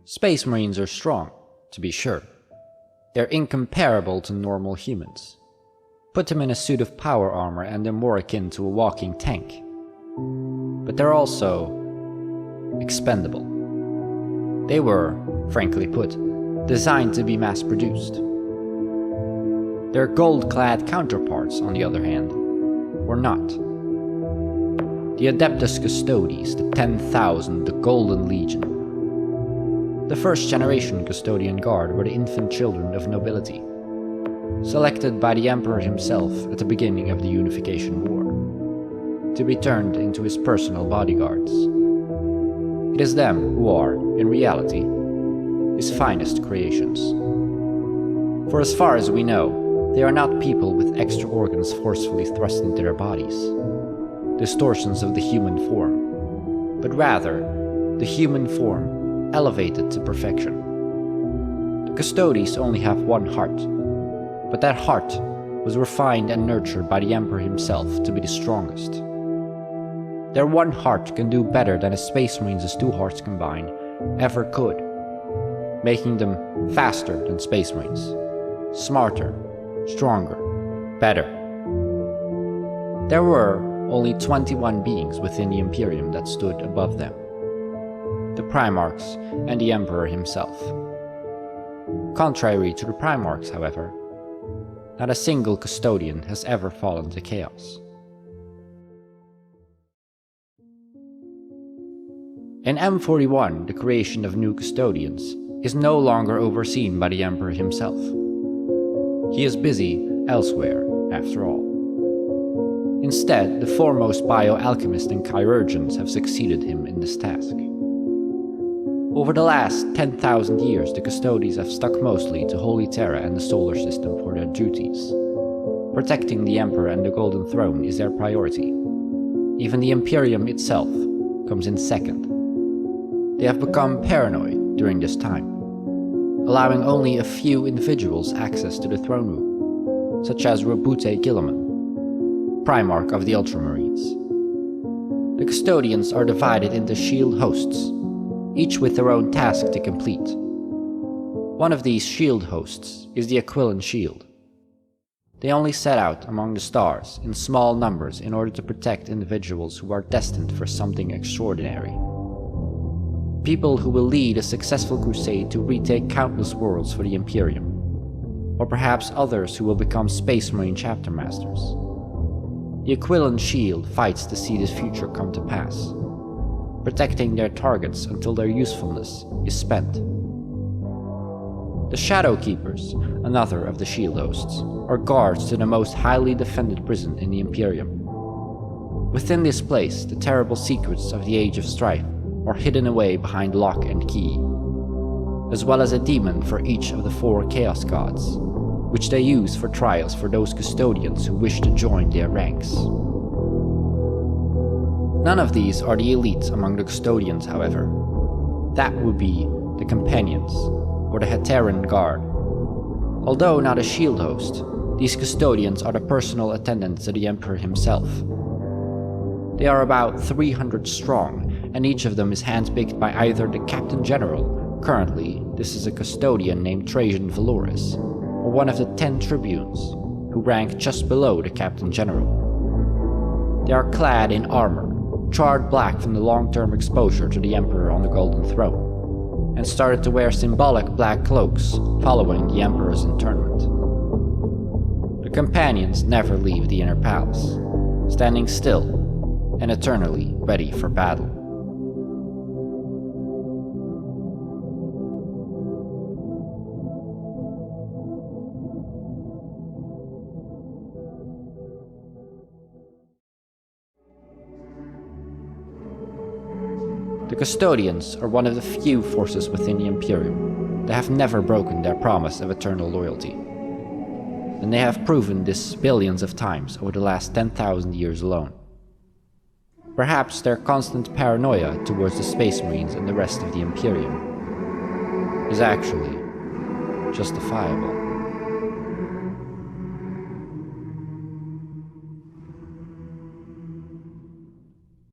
Space Marines are strong, to be sure. They're incomparable to normal humans. Put them in a suit of power armor and they're more akin to a walking tank. But they're also expendable. They were, frankly put, designed to be mass-produced. Their gold-clad counterparts, on the other hand, were not. The Adeptus Custodes, the 10,000, the Golden Legion. The first-generation Custodian Guard were the infant children of nobility, selected by the Emperor himself at the beginning of the Unification War, to be turned into his personal bodyguards. It is them who are, in reality, his finest creations. For as far as we know, they are not people with extra organs forcefully thrust into their bodies, distortions of the human form, but rather the human form elevated to perfection. The Custodes only have one heart, but that heart was refined and nurtured by the Emperor himself to be the strongest. Their one heart can do better than a Space Marines' two hearts combined ever could, making them faster than Space Marines, smarter, stronger, better. There were only 21 beings within the Imperium that stood above them: the Primarchs and the Emperor himself. Contrary to the Primarchs, however, not a single Custodian has ever fallen to chaos. In M41, the creation of new Custodians is no longer overseen by the Emperor himself. He is busy elsewhere, after all. Instead, the foremost bioalchemists and chirurgeons have succeeded him in this task. Over the last 10,000 years, the Custodes have stuck mostly to Holy Terra and the Solar System for their duties. Protecting the Emperor and the Golden Throne is their priority. Even the Imperium itself comes in second. They have become paranoid during this time, allowing only a few individuals access to the throne room, such as Robute Guilliman, Primarch of the Ultramarines. The Custodians are divided into shield hosts, each with their own task to complete. One of these shield hosts is the Aquilan Shield. They only set out among the stars in small numbers in order to protect individuals who are destined for something extraordinary. People who will lead a successful crusade to retake countless worlds for the Imperium, or perhaps others who will become Space Marine chapter masters. The Aquilan Shield fights to see this future come to pass, protecting their targets until their usefulness is spent. The Shadowkeepers, another of the shield hosts, are guards to the most highly defended prison in the Imperium. Within this place, the terrible secrets of the Age of Strife are hidden away behind lock and key, as well as a demon for each of the 4 Chaos Gods, which they use for trials for those Custodians who wish to join their ranks. None of these are the elite among the Custodians, however. That would be the Companions, or the Heteran Guard. Although not a shield host, these Custodians are the personal attendants to the Emperor himself. They are about 300 strong, and each of them is handpicked by either the Captain General, currently this is a Custodian named Trajan Valoris, or one of the 10 Tribunes, who rank just below the Captain General. They are clad in armor, charred black from the long-term exposure to the Emperor on the Golden Throne, and started to wear symbolic black cloaks following the Emperor's internment. The Companions never leave the Inner Palace, standing still and eternally ready for battle. The Custodians are one of the few forces within the Imperium that have never broken their promise of eternal loyalty, and they have proven this billions of times over the last 10,000 years alone. Perhaps their constant paranoia towards the Space Marines and the rest of the Imperium is actually justifiable.